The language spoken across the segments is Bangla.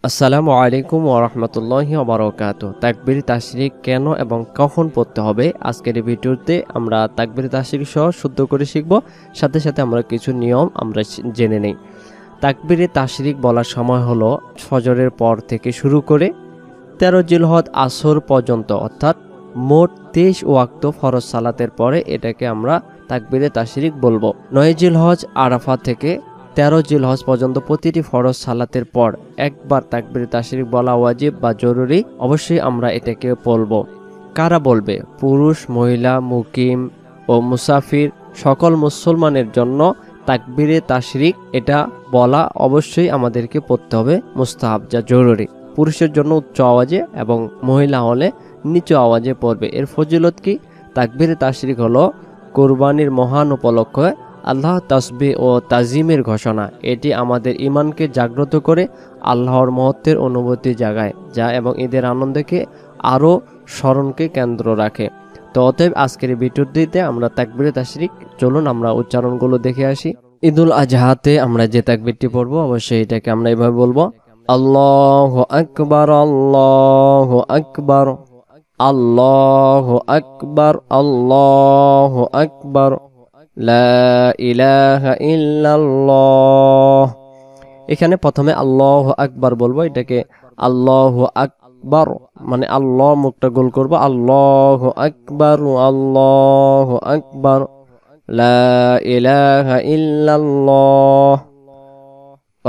আসসালামু আলাইকুম ওয়া রাহমাতুল্লাহি ওয়া বারাকাতুহু। তাকবীর তাশরিক কেন এবং কখন পড়তে হবে আজকের এই ভিডিওতে আমরা তাকবীর তাশরিক সহ শুদ্ধ করে শিখব। সাথে সাথে আমরা কিছু নিয়ম আমরা জেনে নেই। তাকবীরে তাশরিক বলার সময় হলো ফজরের পর থেকে শুরু করে 13 জিলহজ আসর পর্যন্ত, অর্থাৎ মোট 23 ওয়াক্ত ফরজ সালাতের পরে এটাকে আমরা তাকবীরে তাশরিক বলবো। 9 জিলহজ আরাফা থেকে 13 জিলহজ পর্যন্ত প্রতিটি ফরজ সালাতের পর একবার তাকবীরে তাশরিক বলা ওয়াজিব বা জরুরি। অবশ্যই আমরা এটাকে বলবো। কারা বলবে? পুরুষ, মহিলা, মুকিম ও মুসাফির সকল মুসলমানের জন্য তাকবীরে তাশরিক এটা বলা অবশ্যই আমাদেরকে পড়তে হবে, মুস্তাহাব, যা জরুরি। পুরুষের জন্য উচ্চ আওয়াজে এবং মহিলা হলে নিচু আওয়াজে পড়বে। এর ফজিলত কি? তাকবীরে তাশরিক হলো কুরবানির মহান উপলক্ষে আল্লাহ তাসবিহ ও তাজিমের ঘোষণা। এটি আমাদের ঈমানকে জাগ্রত করে আল্লাহর মহত্বের অনুভূতি জাগায়, যা এবং ঈদের আনন্দকে আরও স্মরণকে কেন্দ্র রাখে। তো অতএব আজকের ভিডিওটিতে আমরা তাকবীরে তাশরিক, চলুন আমরা উচ্চারণগুলো দেখে আসি। ঈদুল আজহাতে আমরা যে তাকবীরটি পড়বো অবশ্যই এটাকে আমরা এভাবে বলবো: আল্লাহু আকবার, আল্লাহু আকবার, আল্লাহু আকবার, আল্লাহু আকবার, লা ইলাহা ইল্লাল্লাহ। এখানে প্রথমে আল্লাহু আকবার বলবো, এটাকে আল্লাহু আকবার মানে আল্লাহ মুখটা গোল করব, আল্লাহু আকবার, আল্লাহু আকবার, লা ইলাহা ইল্লাল্লাহ।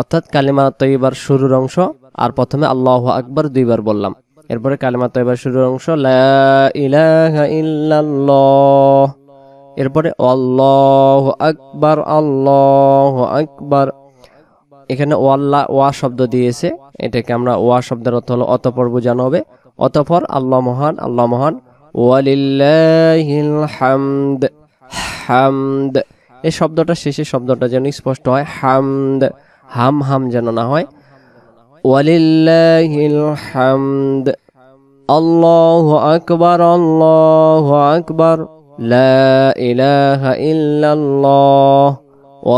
অর্থাৎ কালিমা তয়্যিবার শুরুর অংশ, আর প্রথমে আল্লাহু আকবার দুইবার বললাম, এরপরে কালিমা তয়্যিবার শুরুর অংশ লা ইলাহা ইল্লাল্লাহ, এরপরে আল্লাহু আকবার, আল্লাহু আকবার। এখানে ওয়া শব্দ দিয়েছে, এটাকে আমরা ওয়া শব্দের অর্থ হলো অতঃপর বোঝানো হবে। অতঃপর আল্লাহ মহান, আল্লাহ মহান, ওয়ালিল্লাহিল হামদ, হামদ। এই শব্দটা শেষে শব্দটা যেন স্পষ্ট হয়, হামদ, হাম হাম যেন না হয়। ওয়ালিল্লাহিল হামদ, আল্লাহু আকবার, আল্লাহু আকবার, লা ইলাহা ইল্লাল্লাহ,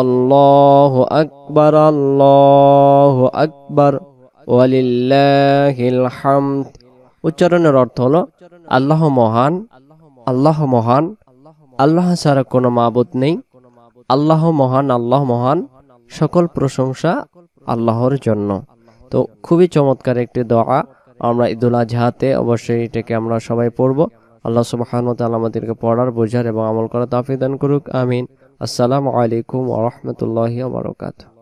আল্লাহু আকবার, আল্লাহু আকবার, ওয়ালিল্লাহিল হামদ। উচ্চারণের অর্থ হলো আল্লাহ মহান, আল্লাহ মহান, আল্লাহ ছাড়া কোনো মাবুদ নেই, আল্লাহ মহান, আল্লাহ মহান, সকল প্রশংসা আল্লাহর জন্য। তো খুবই চমৎকার একটি দোয়া আমরা ঈদুল আজহাতে অবশ্যই এটাকে আমরা সবাই পড়ব। আল্লাহ সুবহানাহু ওয়া তাআলা আমাদেরকে পড়ার, বোঝার এবং আমল করার তৌফিক দান করুক। আমিন। আসসালামু আলাইকুম ওয়া রাহমাতুল্লাহি ওয়া বারাকাতুহু।